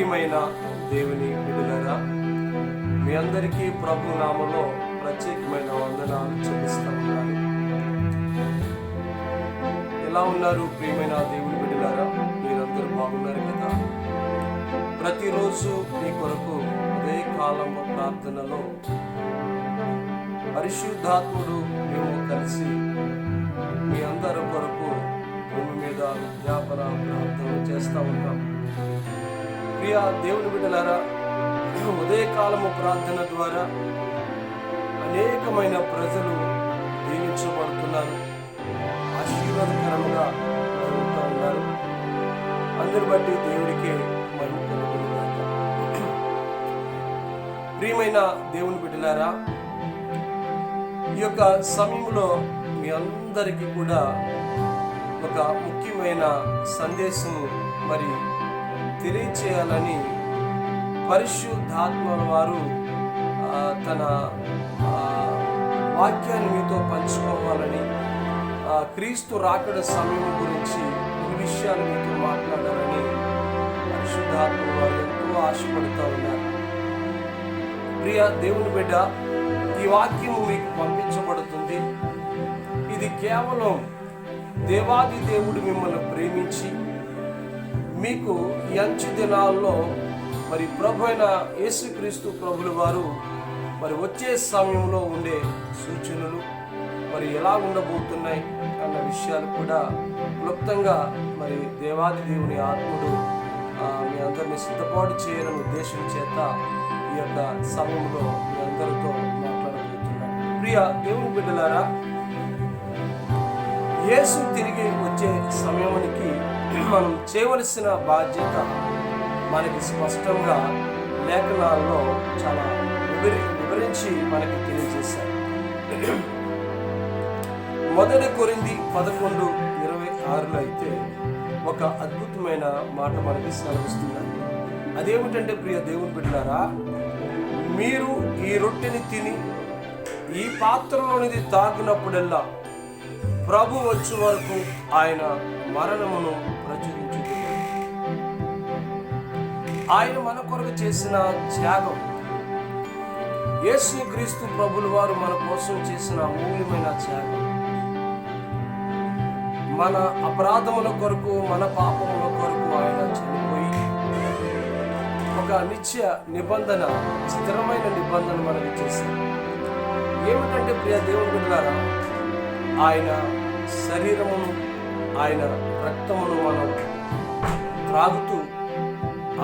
ప్రియమైన దేవుని బిడ్డలారా, మీ అందరికీ ప్రభు నామములో ప్రత్యేకమైన వందనాలు చెల్లిస్తా ఉన్నాను. ఎలా ఉన్నారు ప్రియమైన దేవుని బిడ్డలారా? మీరందరూ బాగున్నారు కదా? ప్రతిరోజు మీ కొరకు ఉదయ కాలము ప్రార్థనలో పరిశుద్ధాత్ముడు మేము కలిసి మీ అందరి కొరకు భూమి మీద విజ్ఞాపన ప్రార్థన చేస్తూ ఉన్నాం. ప్రియ దేవుని బిడ్డలారా, ఉదయకాలము ప్రార్థన ద్వారా అనేకమైన ప్రజలు దీవించబడుతున్నారు, ఆశీర్వాదకరంగా జరుగుతూ ఉన్నారు. అందరి బట్టి దేవుడికే మహిమ కలుగునుగాక. ప్రియమైన దేవుని బిడ్డలారా, ఈ యొక్క సమయంలో మీ అందరికీ కూడా ఒక ముఖ్యమైన సందేశం మరి తెలియచేయాలని పరిశుద్ధాత్మల వారు తన వాక్యాన్ని మీతో పంచుకోవాలని, క్రీస్తు రాకడ సమయం గురించి ఈ విషయాలు మీతో మాట్లాడాలని పరిశుద్ధాత్మ వారు ఎంతో ఆశపడుతూ ఉన్నారు. ప్రియ దేవుని బిడ్డ, ఈ వాక్యము మీకు పంపించబడుతుంది. ఇది కేవలం దేవాది దేవుడు మిమ్మల్ని ప్రేమించి మీకు ఈ అంచు దినాల్లో మరి ప్రభు అయిన యేసుక్రీస్తు ప్రభుల వారు మరి వచ్చే సమయంలో ఉండే సూచనలు మరి ఎలా ఉండబోతున్నాయి అన్న విషయాలు కూడా క్లుప్తంగా మరి దేవాది దేవుని ఆత్ముడు మీ అందరినీ సిద్ధపాటు చేయాలని ఉద్దేశం చేత ఈ యొక్క సమయంలో మీ అందరితో మాట్లాడబోతున్నాను. ప్రియ దేవుని బిడ్డలారా, యేసు తిరిగి వచ్చే సమయానికి మనం చేయవలసిన బాధ్యత మనకి స్పష్టంగా లేఖనాల్లో చాలా వివరించి మనకి తెలియజేశారు. 1 కొరింథీ 11:26 అయితే ఒక అద్భుతమైన మాట మనకి సెలవిస్తున్నారు. అదేమిటంటే, ప్రియ దేవుని బిడ్డలారా, మీరు ఈ రొట్టెని తిని ఈ పాత్రలోనిది తాగినప్పుడల్లా ప్రభు వచ్చే వరకు ఆయన మరణమును ప్రచురించుట. ఆయన మన కొరకు చేసిన త్యాగం, యేసుక్రీస్తు ప్రభుల వారు మన కోసం చేసిన అమూల్యమైన త్యాగం, మన అపరాధముల కొరకు, మన పాపముల కొరకు ఆయన చనిపోయి ఒక నిత్య నిబంధన, స్థిరమైన నిబంధన మనకు చేశారు. ఏమిటంటే, ప్రియ దేవుని బిడ్డలారా, ఆయన శరీరమును, ఆయన రక్తమును మనం త్రాగుతూ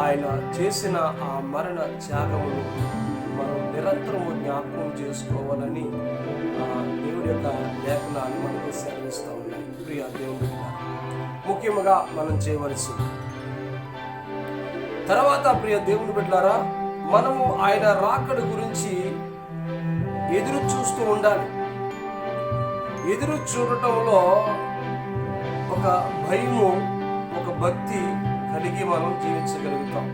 ఆయన చేసిన ఆ మరణ త్యాగమును మనం నిరంతరము జ్ఞాపకం చేసుకోవాలని దేవుడి యొక్క లేఖనాలు మనకు సెలవిస్తూ ఉన్నాయి. ప్రియ దేవుడి ముఖ్యంగా మనం చేయవలసింది. తర్వాత ప్రియ దేవుని బిడ్డలారా, మనము ఆయన రాకడ గురించి ఎదురు చూస్తూ ఉండాలి. ఎదురు చూడటంలో ఒక భయము, ఒక భక్తి కలిగి మనం జీవించగలుగుతాం.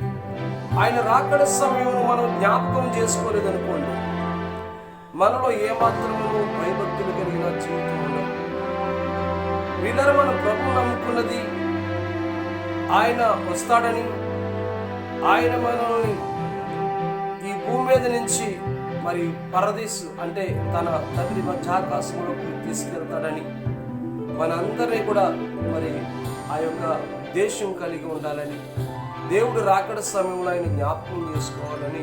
ఆయన రాకడ సమయం మనం జ్ఞాపకం చేసుకోలేదనుకోండి, మనలో ఏమాత్రము భయభక్తులు కలిగిన జీవితం ఉండదు. వీళ్ళని మనం ప్రభువు నమ్ముకున్నది ఆయన వస్తాడని, ఆయన మనల్ని ఈ భూమి మీద నుంచి మరి పరదేశు అంటే తన తండ్రి మధ్యాకాశంలోకి తీసుకెళ్తాడని, మనందరినీ కూడా మరి ఆ యొక్క దేశం కలిగి ఉండాలని, దేవుడు రాకడ సమయంలో ఆయన జ్ఞాపకం చేసుకోవాలని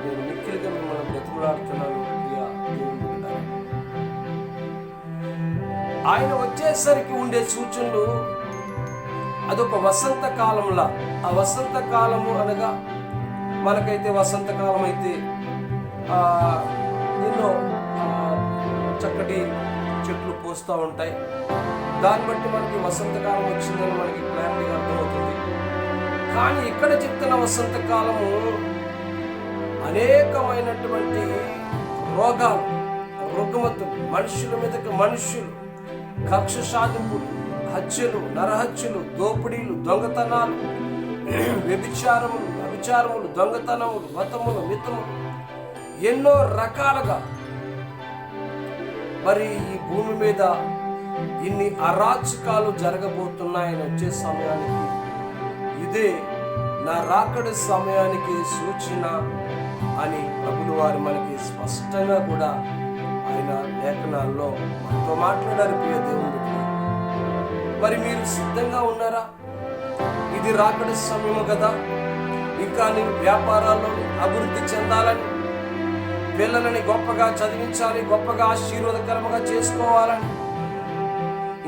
నేను మిక్కిలిగా మిమ్మల్ని బ్రతుకులాడుతున్నాను. ఆయన వచ్చేసరికి ఉండే సూచనలు అదొక వసంత కాలంలా. ఆ వసంత కాలము అనగా మనకైతే వసంతకాలం అయితే ఎన్నో చక్కటి చెట్లు పూస్తూ ఉంటాయి. దాన్ని బట్టి మనకి వసంతకాలం వచ్చిందని మనకి క్లారిటీగా అర్థమవుతుంది. కానీ ఇక్కడ చెప్తున్న వసంతకాలము అనేకమైనటువంటి రోగాలు, రుగ్మతులు, మనుషుల మీదకి మనుషులు, కక్ష సాధింపులు, హత్యలు, నరహత్యలు, దోపిడీలు, దొంగతనాలు, వ్యభిచారములు, దొంగతనములు, మతములు, మితములు, ఎన్నో రకాలుగా మరి ఈ భూమి మీద ఇన్ని అరాచకాలు జరగబోతున్నాయని వచ్చే సమయానికి ఇదే నా రాకడ సమయానికి సూచన అని ప్రభువు వారు మనకి స్పష్టంగా కూడా ఆయన లేఖనాల్లో మనతో మాట్లాడారు. ప్రియ దేవుని బిడ్డలారా, మరి మీరు సిద్ధంగా ఉన్నారా? ఇది రాకడ సమయము కదా. ఇంకా నీ వ్యాపారాల్లో అభివృద్ధి చెందాలని, పిల్లలని గొప్పగా చదివించాలి, గొప్పగా ఆశీర్వాదకరంగా చేసుకోవాలని,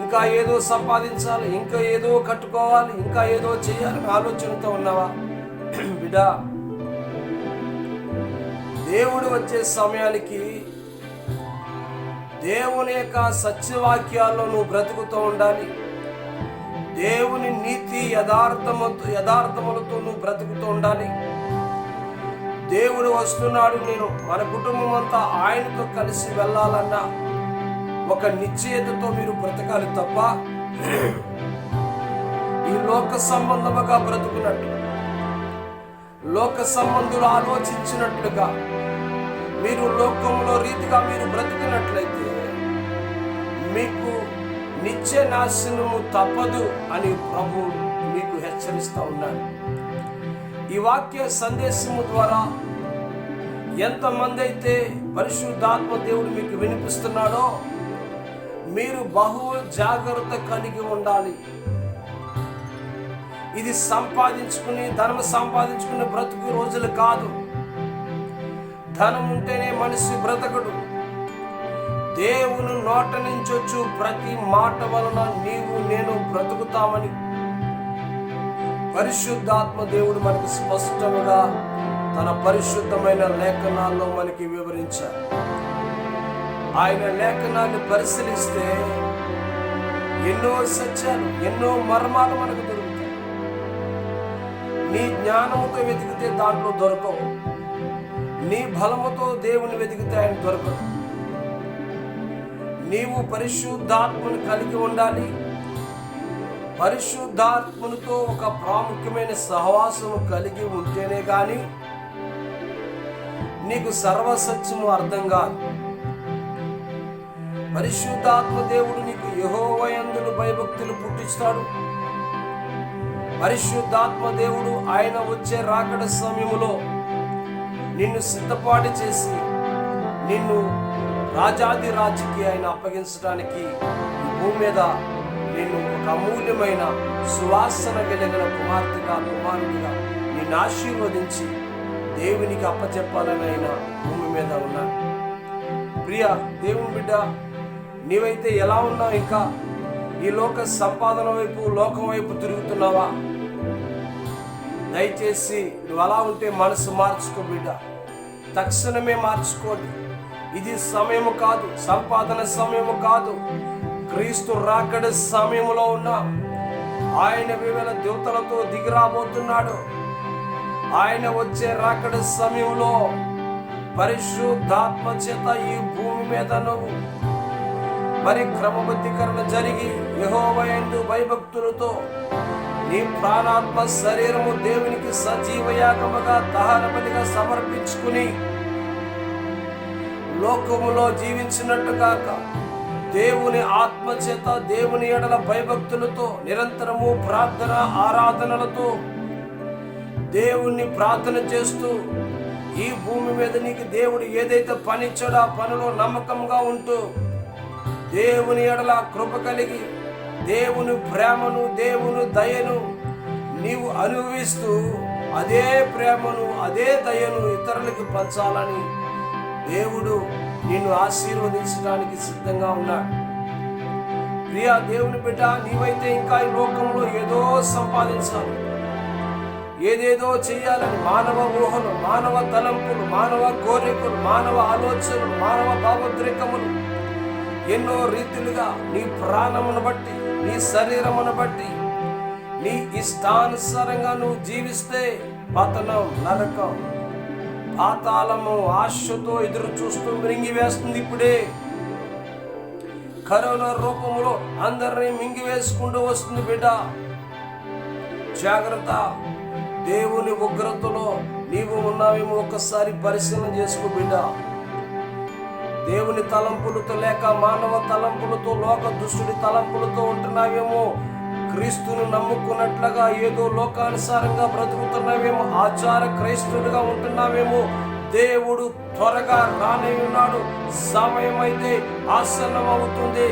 ఇంకా ఏదో సంపాదించాలి, ఇంకా ఏదో కట్టుకోవాలి, ఇంకా ఏదో చేయాలని ఆలోచనతో ఉన్నావా? బిడ్డా, దేవుడు వచ్చే సమయానికి దేవుని యొక్క సత్యవాక్యాల్లో నువ్వు బ్రతుకుతూ ఉండాలి. దేవుని నీతి యథార్థములతో నువ్వు బ్రతుకుతూ ఉండాలి. దేవుడు వస్తున్నాడు, నేను మన కుటుంబం అంతా ఆయనతో కలిసి వెళ్ళాలన్న ఒక నిశ్చయతతో మీరు బ్రతకాలి తప్ప ఈ లోక సంబంధముగా బ్రతుకున్నట్టు, లోక సంబంధులు ఆలోచించినట్లుగా మీరు లోకంలో రీతిగా మీరు బ్రతికినట్లయితే మీకు నిత్య నాశనము తప్పదు అని ప్రభు మీకు హెచ్చరిస్తూ ఉన్నాడు. ఈ వాక్య సందేశము ద్వారా ఎంతమంది అయితే పరిశుద్ధాత్మ దేవుడు మీకు వినిపిస్తున్నాడో మీరు బహు జాగ్రత్త కలిగి ఉండాలి. ఇది ధనం సంపాదించుకునే బ్రతుకు రోజులు కాదు. ధనం ఉంటేనే మనిషి బ్రతకడు. దేవుని నోట నుంచి వచ్చు ప్రతి మాట వలన నీవు నేను బ్రతుకుతామని పరిశుద్ధాత్మ దేవుడు మనకి స్పష్టంగా తన పరిశుద్ధమైన లేఖనాల్లో మనకి వివరించారు. ఆయన లేఖనాన్ని పరిశీలిస్తే ఎన్నో సత్యాలు, ఎన్నో మర్మాలు మనకు దొరుకుతాయి. నీ జ్ఞానంతో వెతికితే దాంట్లో దొరకవు. నీ బలముతో దేవుని వెతికితే ఆయన దొరకదు. నీవు పరిశుద్ధాత్మను కలిగి ఉండాలి. పరిశుద్ధాత్మతో ఒక ప్రాముఖ్యమైన సహవాసము కలిగి ఉంటేనే గాని నీకు సర్వసత్యము అర్థం కాదు. పరిశుద్ధాత్మ దేవుడు నీకు యెహోవా యందు భయభక్తులు పుట్టిస్తాడు. పరిశుద్ధాత్మ దేవుడు ఆయన వచ్చే రాకడ సమయములో నిన్ను సిద్ధపాటు చేసి నిన్ను రాజాది రాజుకి ఆయన అప్పగించడానికి ఈ భూమి మీద నిన్ను ఒక అమూల్యమైన సువాసన కలిగిన కుమార్తెగా, కుమారుడిగా నిన్ను ఆశీర్వదించి దేవునికి అప్పచెప్పాలని ఆయన భూమి మీద ఉన్నాడు. ప్రియ దేవుని బిడ్డ, నీవైతే ఎలా ఉన్నావు? ఇంకా ఈ లోక సంపాదన వైపు, లోకం వైపు తిరుగుతున్నావా? దయచేసి నువ్వు అలా ఉంటే మనసు మార్చుకో బిడ్డ. తక్షణమే మార్చుకోండి. ఇది సమయము కాదు, సంపాదన సమయము కాదు. క్రీస్తు రాకడ సమయంలో ఉన్నా. ఆయన వివిధ దేవతలతో దిగిరాబోతున్నాడు. ఆయన వచ్చే రాకడ సమయంలో పరిశుద్ధాత్మ చేత ఈ భూమి మీద నువ్వు మరి క్రమబద్ధీకరణ జరిగి యెహోవా యందు భయభక్తులతో నీ ప్రాణాత్మ శరీరము దేవునికి సజీవ యాగముగా దహన బలిగా సమర్పించుకుని లోకములో జీవించినట్టు కాక దేవుని ఆత్మ చేత దేవుని ఎడల భయభక్తులతో నిరంతరము ప్రార్థన ఆరాధనలతో దేవుణ్ణి ప్రార్థన చేస్తూ ఈ భూమి మీద నీకు దేవుడు ఏదైతే పనిచ్చాడో ఆ పనిలో నమ్మకంగా ఉంటూ దేవుని ఎడల కృప కలిగి దేవుని ప్రేమను, దేవుని దయను నీవు అనుభవిస్తూ అదే ప్రేమను, అదే దయను ఇతరులకు పంచాలని దేవుడు నిన్ను ఆశీర్వదించడానికి సిద్ధంగా ఉన్నాడు. ప్రియా దేవుని బిడ్డ, నీవైతే ఇంకా ఈ లోకంలో ఏదో సంపాదించాలి, ఏదేదో చేయాలని మానవ ఊహలు, మానవ తలంపులు, మానవ కోరికలు, మానవ ఆలోచనలు, మానవ భావోద్రేకములు ఎన్నో రీతిలుగా నీ ప్రాణమును బట్టి, నీ శరీరమును బట్టి, నీ ఇష్టానుసారంగా నువ్వు జీవిస్తే పతనం, నరకం, పాతాళము ఆశతో ఎదురు చూస్తూ మింగివేస్తుంది. ఇప్పుడే కరోనా రూపంలో అందరినీ మింగివేసుకుంటూ వస్తుంది బిడ్డ. జాగ్రత్త. దేవుని ఉగ్రతలో నీవు ఉన్నావేమో ఒక్కసారి పరిశీలన చేసుకో బిడ్డ. దేవుని తలంపులతో లేక మానవ తలంపులతో, లోక దుష్టుడి తలంపులతో ఉంటున్నావేమో క్రీస్తును నమ్ముకున్నట్లుగా ఏదో లోకానుసారంగా బ్రతుకుతున్నావేమో, ఆచార క్రైస్తవులుగా ఉంటున్నావేమో. దేవుడు త్వరగా రానే ఉన్నాడు. సమయం అయితే ఆసన్నం అవుతుంది.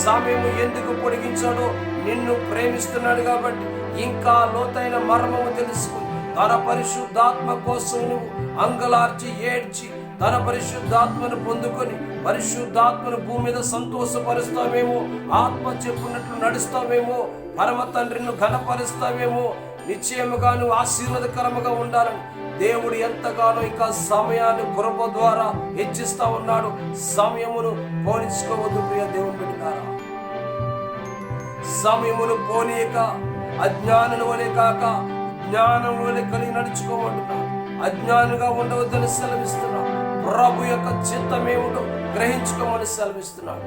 సమయం ఎందుకు పొడిగించాడో, నిన్ను ప్రేమిస్తున్నాడు కాబట్టి ఇంకా లోతైన మర్మము తెలుసుకుని తన పరిశుద్ధాత్మ కోసం నువ్వు అంగలార్చి ఏడ్చి తన పరిశుద్ధాత్మను పొందుకొని పరిశుద్ధాత్మను భూమి మీద సంతోషపరుస్తావేమో, ఆత్మ చెప్పున్నట్లు నడుస్తావేమో, పరమ తండ్రిని ఘనపరుస్తావేమో. నిశ్చయముగా నువ్వు ఆశీర్వాదకరముగా ఉండాలని దేవుడు ఎంతగానో ఇంకా సమయాన్ని కృప ద్వారా హెచ్చిస్తా ఉన్నాడు. సమయమును పోనించుకోవద్దు ప్రియ దేవుని బిడ్డలారా. సమయమును పోనీయక అజ్ఞానుల వలె కాక జ్ఞానం వలె కలిగి నడుచుకోమంటున్నాడు. అజ్ఞానుగా ఉండవద్దని సెలవిస్తున్నాడు. ప్రభు యొక్క చిత్తమేమిటో గ్రహించుకోమని సెలవిస్తున్నాడు.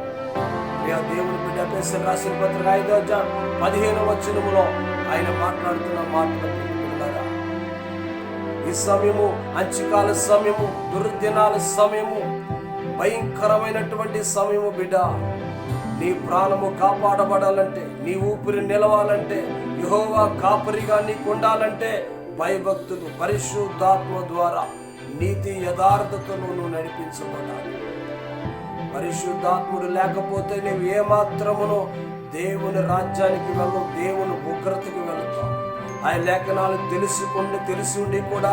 ప్రియ దేవుని బిడ్డ ఎఫెసీయులకు రాసిన పత్రిక 5వ అధ్యాయం 15వ వచనములో ఆయన మాట్లాడుతున్న మాటలు ఈ సమయము అంచికాల సమయము, దుర్దినాల సమయము, భయంకరమైనటువంటి సమయము. బిడ్డ, నీ ప్రాణము కాపాడబడాలంటే, నీ ఊపిరి నిలవాలంటే, యెహోవా కాపరిగా నీకు ఉండాలంటే భయభక్తులు పరిశుద్ధాత్మ ద్వారా నీతి యథార్థతను నువ్వు నడిపించబడాలి. పరిశుద్ధాత్ముడు లేకపోతే నువ్వు ఏమాత్రమునో దేవుని రాజ్యానికి వెళ్ళవు, దేవుని ఉగ్రతకి వెళతావు. ఆయన లేఖనాలు తెలిసి ఉండి కూడా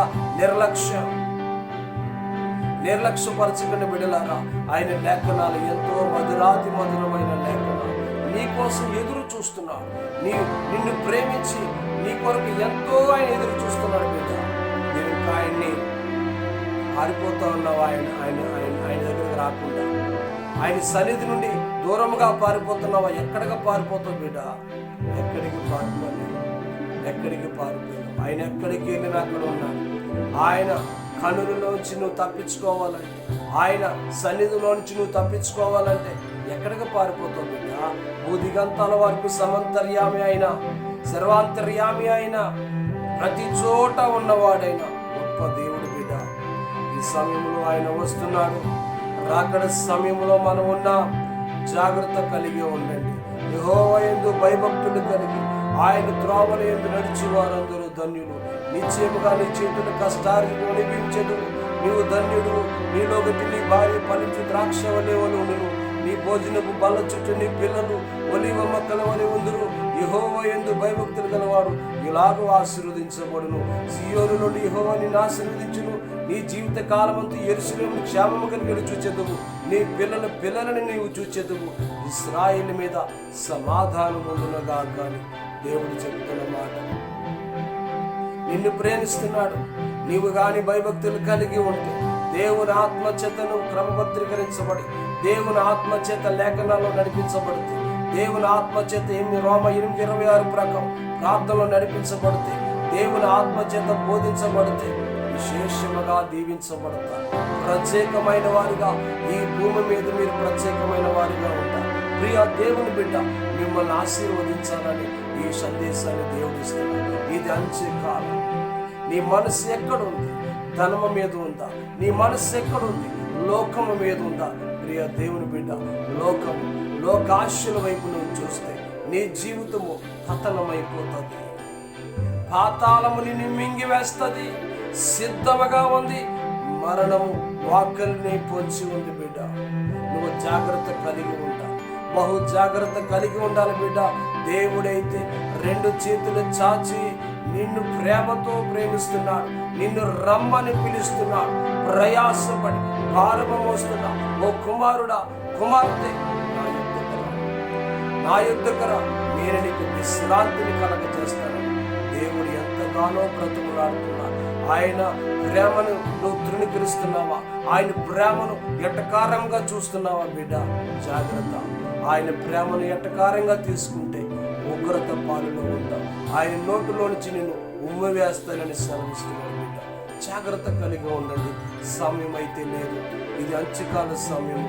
నిర్లక్ష్యపరచకుండా బిడ్డలారా, ఆయన లేఖనాలు ఎంతో మధురాతి మధురమైన లేఖనాలు నీకోసం ఎదురు చూస్తున్నాడు. నిన్ను ప్రేమించి నీ కొరకు ఎంతో ఆయన ఎదురు చూస్తున్నాడు. బిడ్డ, నేను ఇంకా ఆయన్ని పారిపోతా ఉన్నావు. ఆయన దగ్గరికి రాకుండా ఆయన సన్నిధి నుండి దూరంగా పారిపోతున్నావా? ఎక్కడికి పారిపోతావు బిడ్డ? ఎక్కడికి పారిపోలేదు. ఆయన ఎక్కడికి వెళ్ళినా అక్కడ ఉన్నాడు. ఆయన కనులలోంచి నువ్వు తప్పించుకోవాలంటే, ఆయన సన్నిధిలోంచి నువ్వు తప్పించుకోవాలంటే ఎక్కడికి పారిపోతావు బిడ్డ? భూదిగంతాల వరకు సమంతర్యామి అయినా, సర్వాంతర్యామి అయినా, ప్రతి చోట ఉన్నవాడైనా గొప్ప దేవుడు బిడ్డ. ఈ సమయంలో ఆయన వస్తున్నాడు. రాకడ సమయంలో మనం ఉన్న జాగ్రత్త కలిగి ఉండండి. యెహోవా యందు భయభక్తులు కలిగి ఆయన త్రోవల యందు నడిచి వారందరూ ధన్యులు. నిశ్చయముగా నీ చేతుల కష్టార్జితం అనిపించదు. నీవు ధన్యుడు. నీలోగటి నీ భార్య ఫలించు ద్రాక్ష వలె ఉండును. నీ భోజనపు బల్ల చుట్టూ నీ పిల్లలు ఒలివ మొక్కల వలె ఉందురు. యెహోవా యందు భయభక్తులు గలవాడు ఇలాగూ ఆశీర్వదించబడును. సియోను నుండి యెహోవా నిన్ను ఆశీర్వదించును. నీ జీవిత కాలమంతా యెరూషలేమును క్షేమము కలిగి చూచెదవు. నీ పిల్లలని నీవు చూచెదవు. ఇశ్రాయేలు మీద సమాధానం ఉండునుగా కానీ దేవుడు చెబుతున్న మాట. నిన్ను ప్రేమిస్తున్నాడు. నీవు గాని భయభక్తులు కలిగి ఉంటే, దేవుని ఆత్మచేతను క్రమబద్ధీకరించబడి, దేవుని ఆత్మచేత లేఖనాల్లో నడిపించబడితే, దేవుని ఆత్మచేత రోమ 8:26 ప్రకారం ప్రార్థనలో నడిపించబడితే, దేవుని ఆత్మచేత బోధించబడితే విశేషముగా దీవించబడతారు. ప్రత్యేకమైన వారిగా ఈ భూమి మీద మీరు ప్రత్యేకమైన వారిగా ఉంటారు. ప్రియ దేవుని బిడ్డ, మిమ్మల్ని ఆశీర్వదించాలని ఈ సందేశాన్ని దేవుడు ఇస్తున్నాడు. ఇది అంత్యకాలం. నీ మనసు ఎక్కడుంది? ధనము మీద ఉందా? నీ మనసు ఎక్కడుంది? లోకము మీద ఉందా? ప్రియ దేవుని బిడ్డ, లోకాశల వైపు నువ్వు చూస్తే నీ జీవితము పతనమైపోతుంది. పాతాళము నిన్ను మింగివేస్తుంది. సిద్ధముగా ఉంది. మరణము వాకల్ని పొంచి ఉంది. బిడ్డ, నువ్వు జాగ్రత్త కలిగి ఉంటా, బహు జాగ్రత్త కలిగి ఉండాలి బిడ్డ. దేవుడైతే 2 చేతులు చాచి నిన్ను ప్రేమతో ప్రేమిస్తున్నాడు. నిన్ను రమ్మని పిలుస్తున్నాడు. ప్రయాసపడి భారము మోస్తున్నా ఓ కుమారుడా, కుమార్తె, నా యుద్ధకు రా, నేను నీకు విశ్రాంతిని కలగజేస్తాను. దేవుడు ఎంతగానో బ్రతుకులాడుతున్నాడు. ఆయన ప్రేమను నువ్వు తృణీకరిస్తున్నావా? ఆయన ప్రేమను ఎటకారంగా చూస్తున్నావా? బిడ్డ, జాగ్రత్త. ఆయన ప్రేమను ఎటకారంగా తీసుకుంటే ఉగ్రత పాలులో ఉంటావు. ఆయన నోటులో నుంచి నిన్ను ఉమ్మి వేస్తానని సెలవిస్తున్నాడు. బిడ్డ, జాగ్రత్త కలిగి ఉండండి. సమయం అయితే లేదు. ఇది అంత్యకాల సమయం,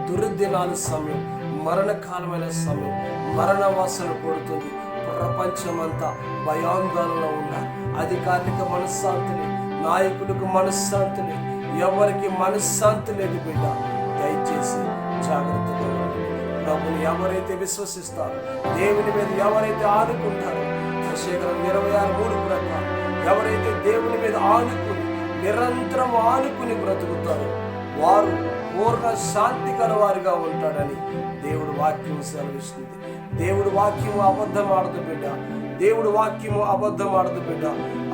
దుర్దినాల సమయం, మరణకాలమైన సమయం. మరణ వాసన కొడుతుంది. ప్రపంచమంతా భయాందోళనలో ఉన్నారు. అధికారులకు మనశ్శాంతి లేదు, నాయకులకు మనశ్శాంతి లేదు, ఎవరికి మనశ్శాంతి లేదు. బిడ్డ, దయచేసి జాగ్రత్తగా ఉండండి. ప్రభుని ఎవరైతే విశ్వసిస్తారో, దేవుని మీద ఎవరైతే ఆనుకుంటారో, శేఖరం 26:3 ప్రకారం ఎవరైతే దేవుని మీద ఆనుకుని నిరంతరం ఆనుకుని బ్రతుకుతారో వారు పూర్ణ శాంతి కలవారిగా ఉంటాడని దేవుడు వాక్యం సెలవిస్తుంది. దేవుడు వాక్యము అబద్ధం ఆడదు బిడ్డ. దేవుడు వాక్యము అబద్ధం ఆడదు బిడ్డ.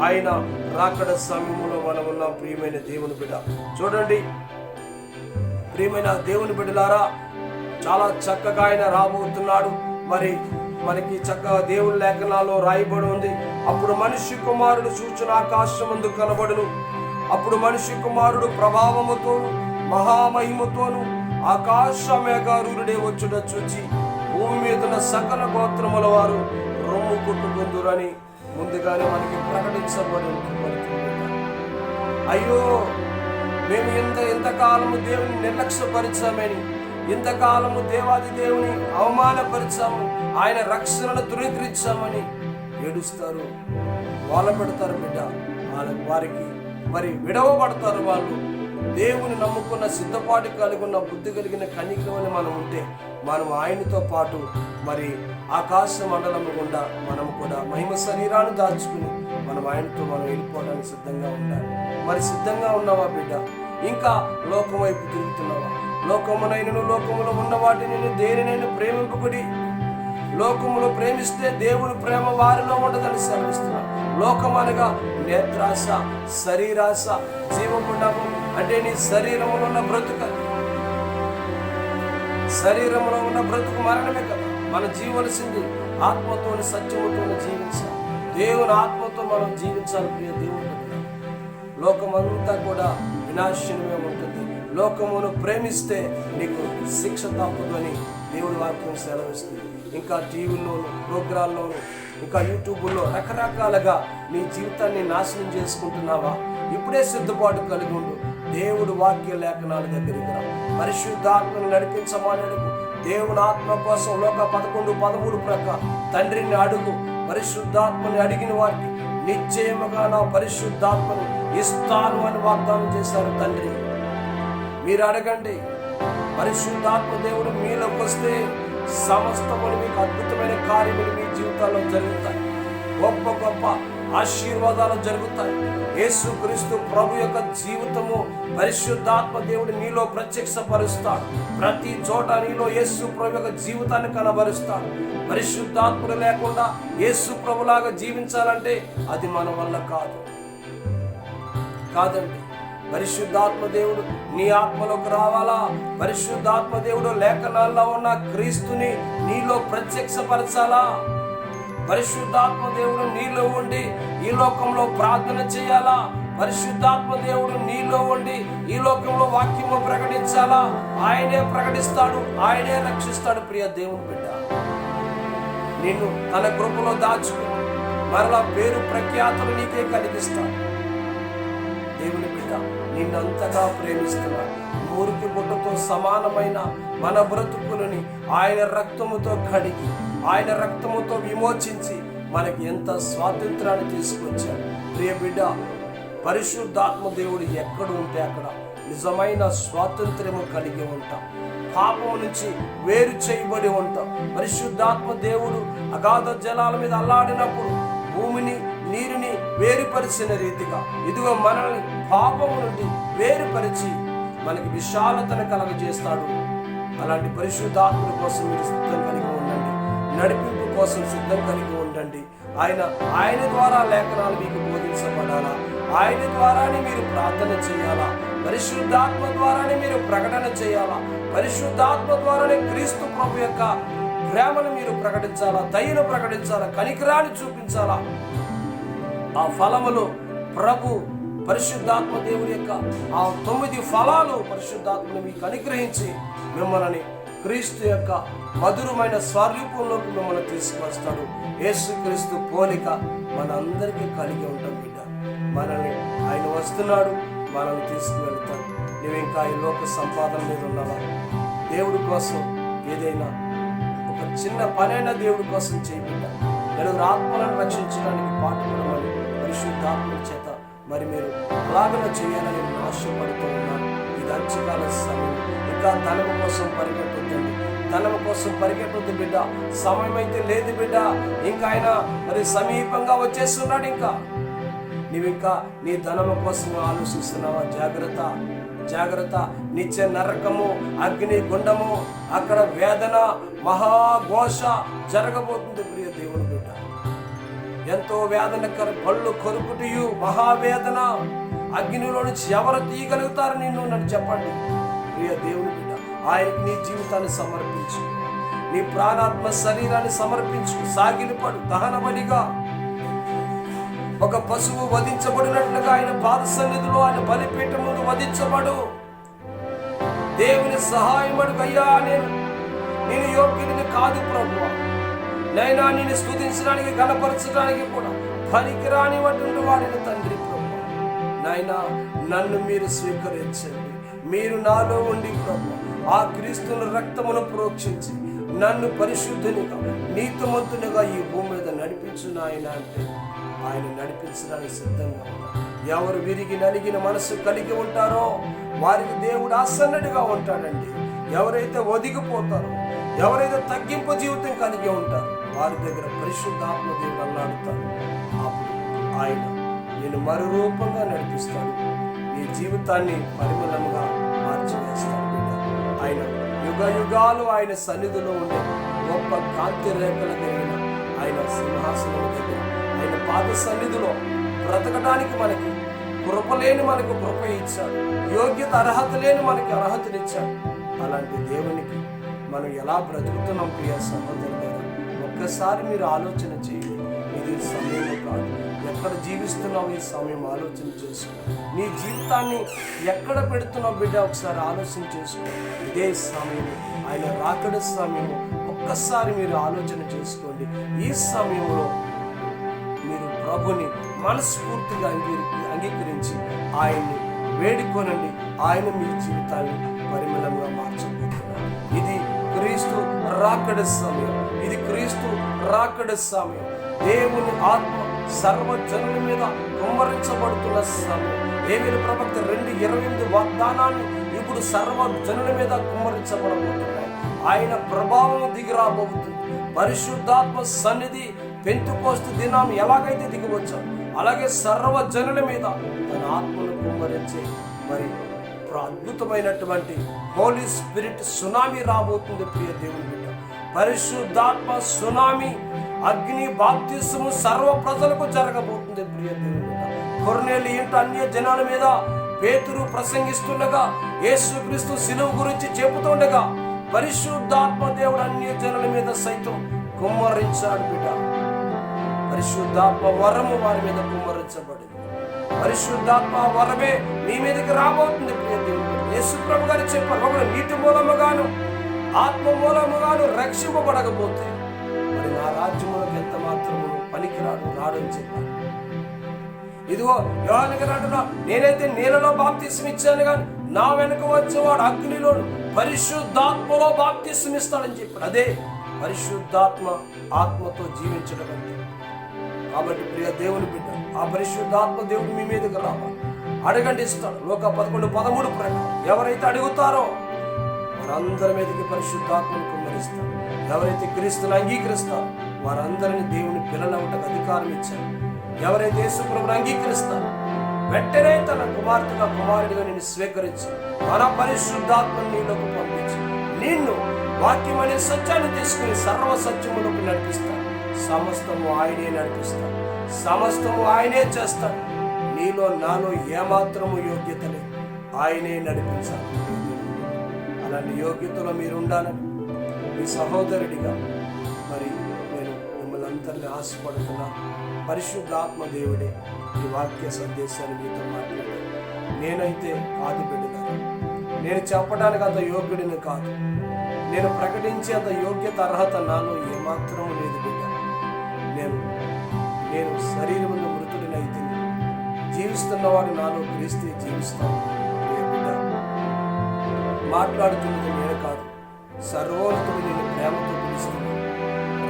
ఆయన రాకడ సమయంలో మనం ఉన్నాం ప్రియమైన దేవుని బిడ్డ. చూడండి ప్రియమైన దేవుని బిడ్డలారా, చాలా చక్కగా ఆయన రాబోతున్నాడు. మరి మనకి చక్కగా దేవుని లేఖనాల్లో రాయబడి ఉంది. అప్పుడు మనిషి కుమారుడు సూచన ఆకాశమందు కనబడును. అప్పుడు మనిషి కుమారుడు ప్రభావముతోను మహామహిమతోను ఆకాశ మేఘారూఢుడే వచ్చుట చూచి భూమి మీద ఉన్న సకల గోత్రముల వారు రొమ్ము కొట్టుకుందురని ముందుగానే మనకి ప్రకటించబడి ఉంటుంది. అయ్యో, మేము ఎంతకాలము దేవుని నిర్లక్ష్యపరిచామని, ఇంతకాలము దేవాది దేవుని అవమానపరిచాము, ఆయన రక్షణను ధృవీకరించామని ఏడుస్తారు, వాళ్ళ పెడతారు బిడ్డ. వారికి మరి విడవబడతారు. వాళ్ళు దేవుని నమ్ముకున్న సిద్ధపాటు కలిగి ఉన్న బుద్ధి కలిగిన కన్యకమని మనం ఉంటే మనం ఆయనతో పాటు మరి ఆకాశ మండలం గుండా మనం కూడా మహిమ శరీరాన్ని దాచుకుని మనం ఆయనతో మనం వెళ్ళిపోవడానికి సిద్ధంగా ఉండాలి. మరి సిద్ధంగా ఉన్నావా బిడ్డ? ఇంకా లోకం వైపు తిరుగుతున్నావా? లోకమునైనను లోకములో ఉన్న వాటిని దేనినైనా ప్రేమింపబడి, లోకములో ప్రేమిస్తే దేవుని ప్రేమ వారిలో ఉండదని సెలవిస్తున్నాడు. లోకం అనగా నేత్రాశ, శరీరాశ, జీవపుండము. అంటే నీ శరీరంలో ఉన్న బ్రతుకు, శరీరంలో ఉన్న బ్రతుకు మరణమే కదా. మనం జీవలసింది ఆత్మతోని సత్యముతోని జీవించాలి. దేవుని ఆత్మతో మనం జీవించాలి ప్రియ దేవుని. లోకమంతా కూడా వినాశనమే ఉంటుంది. లోకమును ప్రేమిస్తే నీకు శిక్ష తప్పదు అని దేవుడి వాక్యం సెలవిస్తుంది. ఇంకా టీవీల్లోను, ప్రోగ్రాల్లోను, ఇంకా యూట్యూబ్లో రకరకాలుగా నీ జీవితాన్ని నాశనం చేసుకుంటున్నావా? ఇప్పుడే సిద్ధపాటు కలిగి ఉండు. దేవుడు వాక్య లేఖనాల దగ్గరికి రా. పరిశుద్ధాత్మను నడిపించమని దేవుని ఆత్మ కోసం లోక 11:13 ప్రకారం తండ్రిని అడుగు. పరిశుద్ధాత్మని అడిగిన వారికి నిశ్చయముగా నా పరిశుద్ధాత్మను ఇస్తాను అని వాగ్దానం చేశారు తండ్రి. మీరు అడగండి. పరిశుద్ధాత్మ దేవుడు మీలోకి వస్తే సమస్తములు మీకు అద్భుతమైన కార్యములు మీ జీవితాల్లో జరుగుతాయి. గొప్ప గొప్ప ఆశీర్వాదాలు జరుగుతాయి. యేసుక్రీస్తు ప్రభు యొక్క జీవితము పరిశుద్ధాత్మ దేవుడు నీలో ప్రత్యక్షపరుస్తాడు. ప్రతి చోట నీలో యేసు ప్రభు యొక్క జీవితాన్ని కనబరుస్తాడు. పరిశుద్ధాత్ముడు లేకుండా యేసు ప్రభులాగా జీవించాలంటే అది మన వల్ల కాదండి. పరిశుద్ధాత్మ దేవుడు నీ ఆత్మలోకి రావాలా? పరిశుద్ధాత్మ దేవుడు లేఖనాల్లో ఉన్న క్రీస్తుని నీలో ప్రత్యక్షపరచాలా? పరిశుద్ధాత్మ దేవుడు నీలో ఉండి ఈ లోకంలో ప్రార్థన చేయాలా? పరిశుద్ధాత్మ దేవుడు నీలో ఉండి ఈ లోకంలో వాక్యము ప్రకటించాలా? ఆయనే ప్రకటిస్తాడు, ఆయనే రక్షిస్తాడు. ప్రియ దేవుని బిడ్డ, నిన్ను తన కృపలో దాచుకుని మరలా పేరు ప్రఖ్యాతులు నీకే కలిగిస్తాడు. దేవుని బిడ్డ, నిన్నంతగా ప్రేమిస్తున్నాడు. మురికి బుట్టతో సమానమైన మన బ్రతుకులని ఆయన రక్తముతో కడిగి, ఆయన రక్తముతో విమోచించి మనకి ఎంత స్వాతంత్రాన్ని తీసుకొచ్చాడు. ప్రియ బిడ్డ, పరిశుద్ధాత్మ దేవుడు ఎక్కడ ఉంటే అక్కడ నిజమైన స్వాతంత్ర్యము కలిగి ఉంటాం. పాపం నుంచి వేరు చేయబడి ఉంటాం. పరిశుద్ధాత్మ దేవుడు అగాధ జలాల మీద అల్లాడినప్పుడు భూమిని నీరుని వేరుపరిచిన రీతిగా ఇదిగో మనల్ని పాపము నుండి వేరుపరిచి మనకి విశాలతను కలగజేస్తాడు. అలాంటి పరిశుద్ధాత్మ కోసం మీరు సిద్ధం కలిగి ఉండండి. నడిపింపు కోసం సిద్ధం కలిగి ఉండండి. ఆయన ద్వారా లేఖనాలు మీకు బోధించబడాలా? ఆయన ద్వారానే మీరు ప్రార్థన చేయాలా? పరిశుద్ధాత్మ ద్వారానే మీరు ప్రకటన చేయాలా? పరిశుద్ధాత్మ ద్వారానే క్రీస్తు ప్రభు యొక్క ప్రేమను మీరు ప్రకటించాలా? దయను ప్రకటించాలా? కనికరాన్ని చూపించాలా? ఆ ఫలములు ప్రభు పరిశుద్ధాత్మ దేవుని యొక్క ఆ 9 ఫలాలు పరిశుద్ధాత్మను మీకు అనుగ్రహించి మిమ్మల్ని క్రీస్తు యొక్క మధురమైన స్వరూపంలోకి మిమ్మల్ని తీసుకువస్తాడు. యేసుక్రీస్తు పోలిక మనందరికీ కలిగి ఉంటాం బిడ్డ. మనల్ని ఆయన వస్తున్నాడు, మనల్ని తీసుకువెళ్తాడు. నువ్వు ఇంకా ఈ లోక సంపాదన మీద ఉన్నావా? దేవుడి కోసం ఏదైనా ఒక చిన్న పనైనా దేవుడి కోసం చేయబిడ్డ. నలుగురు ఆత్మలను రక్షించడానికి పాటుపడమని పరిశుద్ధాత్మ చేత మరి మీరు అలాగన చేయాలని ఆశపడుతూ ఉన్నాను. ఇది అంచకాల సమయం. ఇంకా ధనము కోసం పరిగెట్టొద్దండి. ధనం కోసం పరిగెట్టొద్దు బిడ్డ. సమయం అయితే లేదు బిడ్డ. ఇంకా ఆయన మరి సమీపంగా వచ్చేస్తున్నాడు. ఇంకా నీవింకా నీ ధనము కోసం ఆలోచిస్తున్నావా? జాగ్రత్త, జాగ్రత్త. నిత్య నరకము, అగ్ని గుండము, అక్కడ వేదన, మహాఘోష జరగబోతుంది ప్రియ దేవుని బిడ్డ. ఎంతో వేదనకర, పళ్ళు కొరుకుటయు మహావేదన. అగ్నిలో నుంచి ఎవరు తీయగలుగుతారు నిన్ను? నన్ను చెప్పండి ప్రియ దేవుని బిడ్డ. ఆయనకి నీ జీవితాన్ని సమర్పించు, నీ ప్రాణాత్మ శరీరాన్ని సమర్పించు. సాగిలిపడు దహన బలిగా. ఒక పశువు వధించబడినట్లుగా ఆయన పాద సన్నిధిలో, ఆయన బలిపీఠం ముందు వధించబడు. దేవుని సహాయం అడుగు. అయ్యా, నేను యోగ్యుడిని కాదు ప్రభువా, నైనా నేను స్తుతించడానికి, గణపరచడానికి కూడా పనికిరానిటువంటి వాడిని తండ్రి ప్రభువా. నాయనా, నన్ను మీరు స్వీకరించండి. మీరు నాలో ఉండి ప్రభు ఆ క్రీస్తుని రక్తమును ప్రోక్షించి నన్ను పరిశుద్ధునిగా, నీతిమంతునిగా ఈ భూమి మీద నడిపించు నాయన అంటే ఆయన నడిపించడానికి సిద్ధంగా ఉన్నారు. ఎవరు విరిగి నలిగిన మనసు కలిగి ఉంటారో వారికి దేవుడు ఆసన్నుడిగా ఉంటాడండి. ఎవరైతే ఒదిగిపోతారో, ఎవరైతే తగ్గింపు జీవితం కలిగి ఉంటారో వారి దగ్గర పరిశుద్ధాత్మ దేవుడు అల్లాడుతాడు. అప్పుడు ఆయన నేను మరో రూపంగా నడిపిస్తాడు. నీ జీవితాన్ని పరిమళంగా మార్చివేస్తాడు. ఆయన యుగ యుగాలు ఆయన సన్నిధిలో ఉండే గొప్ప కాంతి రేఖల కలిగిన ఆయన సింహాసనం దగ్గర, ఆయన పాద సన్నిధిలో బ్రతకడానికి మనకి కృప లేని మనకు కృప ఇచ్చాడు. యోగ్యత, అర్హత లేని మనకి అర్హతనిచ్చాడు. అలాంటి దేవునికి మనం ఎలా బ్రతుకుతున్నాం ప్రియ సహోదరులు? ఒక్కసారి మీరు ఆలోచన చేయండి. ఇది సమయం కాదు, ఎక్కడ జీవిస్తున్నావు ఈ సమయం ఆలోచన చేసుకో. నీ జీవితాన్ని ఎక్కడ పెడుతున్నావు బిడ్డ ఒకసారి ఆలోచన చేసుకో. ఇదే సమయం, ఆయన రాకడ సమయము. ఒక్కసారి మీరు ఆలోచన చేసుకోండి. ఈ సమయంలో మీరు ప్రభుని మనస్ఫూర్తిగా అంగీకరించి ఆయన్ని వేడుకోనండి. ఆయన మీ జీవితాన్ని పరిమళంగా మార్చబోతున్నారు. ఇది క్రీస్తు రాకడ సమయం. ఇది క్రీస్తు రాకడ సమయం. దేవుని ఆత్మ సర్వజనుల మీద కుమ్మరించబడుతున్న సమయం. ఏమేల ప్రవక్త 2:28 వాగ్దానాన్ని ఇప్పుడు సర్వజనుల మీద కుమ్మరించబడబోతున్నాయి. ఆయన ప్రభావం దిగి రాబోతుంది. పరిశుద్ధాత్మ సన్నిధి పెంతెకోస్తు దినం ఎలాగైతే దిగివచ్చాం అలాగే సర్వజనుల మీద తన ఆత్మను కుమ్మరించే మరి అద్భుతమైనటువంటి హోలీ స్పిరిట్ సునామీ రాబోతుంది ప్రియ దేవుని బిడ్డ. పరిశుద్ధాత్మ సునామీ, అగ్ని బాప్తిస్మము సర్వ ప్రజలకు జరగబోతుంది ప్రియ దేవుని బిడ్డ. కొర్నేలి ఇంట అన్య జనాల మీద పేతురు ప్రసంగిస్తుండగా, యేసుక్రీస్తు శిలువ గురించి చెబుతుండగా పరిశుద్ధాత్మ దేవుడు అన్య జనుల మీద సైతం కుమ్మరించాడు బిడ్డ. పరిశుద్ధాత్మ వరము వారి మీద కుమ్మరించబడింది. పరిశుద్ధాత్మ వరమే మీ మీదకి రాబోతుంది ప్రియ దేవుడు. యేసు ప్రభు గారు చెప్పారు, ఒకడు నీటి మూలముగాను ఆత్మ మూలముగాను రక్షింపబడకపోతే మరి నా రాజ్యములకు ఎంత మాత్రము రాడని చెప్పారు. ఇదిగో యోహాను గారు అంటున్నా, నేనైతే నీళ్ళలో బాప్తిసం ఇచ్చాను కానీ నా వెనక వచ్చేవాడు అగ్నిలో పరిశుద్ధాత్మలో బాప్తిసం ఇస్తాడని చెప్పాడు. అదే పరిశుద్ధాత్మ, ఆత్మతో జీవించడం అంటే. కాబట్టి ప్రియ దేవుని బిడ్డ, ఆ పరిశుద్ధాత్మ దేవుడు మీ మీదకి రావాలి. అడగండి, ఇస్తాడు. లోక 11:13 ప్రకారం ఎవరైతే అడుగుతారో వారందరి మీదకి పరిశుద్ధాత్మను కుమ్మరిస్తాడు. ఎవరైతే క్రీస్తుని అంగీకరిస్తారో వారందరినీ దేవుని పిల్లలవటకు అధికారం ఇచ్చారు. ఎవరైతే యేసు ప్రభువుని అంగీకరిస్తారో వెంటనే తన కుమార్తెగా, కుమారుడిగా నిన్ను స్వీకరించి మన పరిశుద్ధాత్మను నీలోకి పంపించి నిన్ను వాక్యం అనే సత్యాన్ని తీసుకుని సర్వ సత్యములకు నడిపిస్తాడు. సమస్తము ఆయనే నడిపిస్తాడు. సమస్తము ఆయనే చేస్తాడు. నీలో నాలో ఏమాత్రము యోగ్యత లేదు, ఆయనే నడిపించాలి. అలాంటి యోగ్యతలో మీరు ఉండాలని మీ సహోదరుడిగా మరి నేను మిమ్మల్ని అందరినీ ఆశపడుతున్నా. పరిశుద్ధాత్మ దేవుడే ఈ వాక్య సందేశాన్ని మీతో మాట్లాడాను. నేనైతే కాదు బిడ్డగా, నేను చెప్పడానికి అంత యోగ్యుడిని కాదు, నేను ప్రకటించే అంత యోగ్యత, అర్హత నాలో ఏమాత్రము లేదు బిడ్డ. నేను శరీరమును మృతుడినైతే జీవిస్తున్నవాడు నాలో క్రీస్తు జీవిస్తాను. బిడ్డ, మాట్లాడుతున్నది నేను కాదు, సర్వోన్నతుడు నేను ప్రేమతో పిలుస్తున్నాను,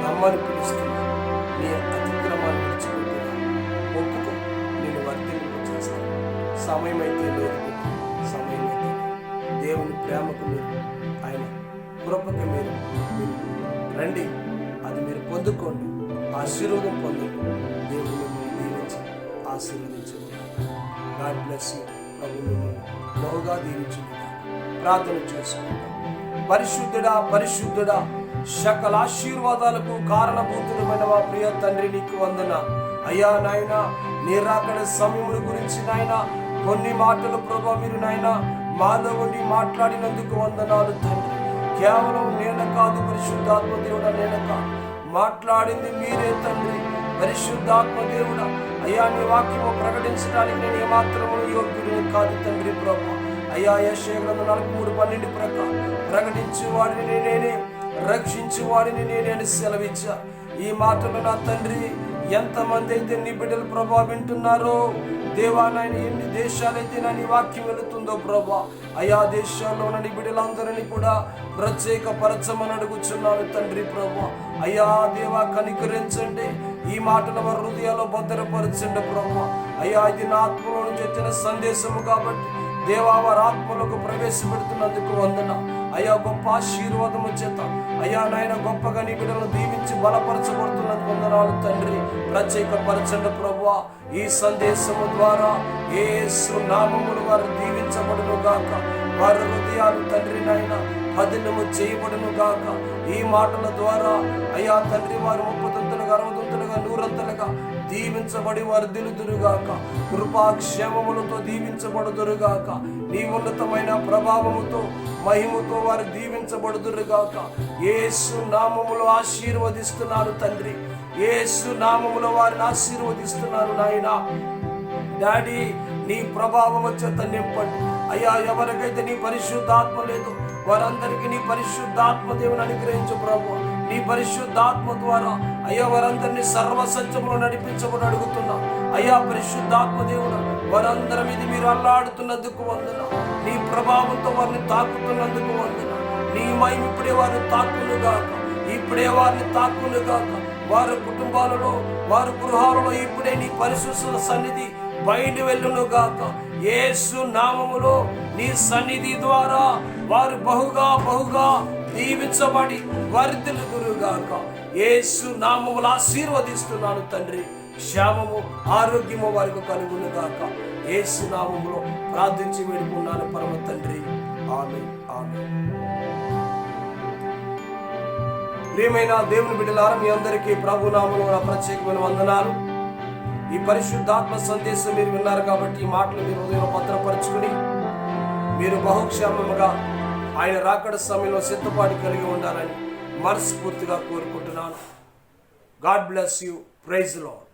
రమ్మని పిలుస్తున్నాను. నీ అతిక్రమాన్ని విడిచిపెట్టినా ఒప్పుకో, నేను వర్తింపు చేస్తాను. సమయం అయితే లేదు, సమయం అయితే దేవుని ప్రేమకు మీరు, ఆయన కృపకు మీరు రండి, అది మీరు పొందుకోండి, ఆశీర్వాదం పొందండి. దేవుడు మిమ్మల్ని దీవించి ఆశీర్వదించండి. God bless you. ప్రభు మిమ్మల్ని బహుగా దీవించును. ప్రార్థన చేసుకుంటాం. పరిశుద్ధుడా, పరిశుద్ధుడా, సకల ఆశీర్వాదాలకు కారణభూతుడమైన మా ప్రియ తండ్రి, నీకు వందన. అయ్యా నాయన, నీ రాకడ సమయముల గురించి నాయన కొన్ని మాటలు ప్రభా మీరు నాయన మాలో ఉండి మాట్లాడినందుకు వందనాలు తండ్రి. కేవలం నేను కాదు పరిశుద్ధాత్మ దేవుడా, నేను కాదు, మాట్లాడింది మీరే తండ్రి. పరిశుద్ధాత్మ దేవుడా, అయ్యా నీ వాక్యము ప్రకటించడానికి నేను ఏమాత్రము యోగ్యుడిని కాదు తండ్రి ప్రభా. అయ్యా యెషయా గ్రంథం 43:12 ప్రకారం ప్రకటించే వాడిని నేనే, రక్షించే వాడిని నేనే అని సెలవిచ్చా. ఈ మాటలు నా తండ్రి ఎంతమంది అయితే నీ బిడ్డలు ప్రభా వింటున్నారో దేవా నాయన, ఎన్ని దేశాలైతే నా నీ వాక్యం వెళుతుందో ప్రభా, అయా దేశాల్లో ఉన్న నీ బిడ్డలందరినీ కూడా ప్రత్యేకపరచమని అడుగుచున్నాను తండ్రి ప్రభా. అయ్యా దేవా కనికరించండి, ఈ మాటలు వారి హృదయాల్లో భద్రపరచండి ప్రభా. అయ్యా ఇది నా ఆత్మలో నుంచి వచ్చిన సందేశము కాబట్టి దేవా వారి ఆత్మలకు ప్రవేశపెడుతున్నందుకు వందన. అయ్యా గొప్ప ఆశీర్వాదము చేత అయ్యా నాయన గొప్పగా నీ బిడ్డలను దీవించి బలపరచబడుతున్నందుకు వందనాలు తండ్రి. ప్రత్యేకపరచండి ప్రభువా. ఈ సందేశము ద్వారా యేసు నామములు వారు దీవించబడును గాక. వారి హృదయాలు తండ్రి నాయన పదిలము చేయబడును గాక. ఈ మాటల ద్వారా అయ్యా తండ్రి వారు 30 60 100 దీవించబడి వారు దిలుదురుగాక. కృపాక్షేమములతో దీవించబడుదురుగాక. నీ ఉన్నతమైన ప్రభావముతో మహిమతో వారు దీవించబడుదురుగాక. యేసు నామములో ఆశీర్వదిస్తున్నారు తండ్రి. యేసు నామములో వారిని ఆశీర్వదిస్తున్నారు నాయన. డాడీ నీ ప్రభావం చేత నింపండి. అయ్యా ఎవరికైతే నీ పరిశుద్ధాత్మ లేదు వారందరికీ నీ పరిశుద్ధాత్మ దేవుని అనుగ్రహించు ప్రభు. నీ పరిశుద్ధాత్మ ద్వారా అయ్యా వారందరినీ సర్వసత్యములో నడిపించమని అడుగుతున్నా. అయ్యా పరిశుద్ధాత్మ దేవుడు వారందరి మీద మీరు అల్లాడుతున్నందుకు వందన. నీ ప్రభావంతో వారిని తాకుతున్నందుకు వందన. నీ మహిమ ఇప్పుడే వారిని తాకును గాక. ఇప్పుడే వారిని తాకును గాక. వారి కుటుంబాలలో వారి గృహాలలో ఇప్పుడే నీ పరిశుద్ధ సన్నిధి బయలు వెళ్ళును గాక. యేసు నామములో నీ సన్నిధి ద్వారా వారు బహుగా దీవించబడి వర్ధిల్లుదురుగాక. యేసు నామములో ఆశీర్వదిస్తున్నాను తండ్రి. క్షేమము ఆరోగ్యము వారికి కలుగును గాక. యేసు నామములో ప్రార్థించి వేడుకున్నాను పరమ తండ్రి. ఆమేన్, ఆమేన్. ప్రియమైన దేవుని బిడ్డలారా, మీ అందరికీ ప్రభు నామములో నా ప్రత్యేకమైన వందనాలు. ఈ పరిశుద్ధాత్మ సందేశం మీరు విన్నారు కాబట్టి ఈ మాటలు మీరు హృదయంలో భద్రపరుచుకుని మీరు బహుక్షేమముగా ఆయన రాకడ సమయంలో సిద్ధపాటు కలిగి ఉండాలని మనస్ఫూర్తిగా కోరుకుంటున్నాను. God bless you. Praise the lord.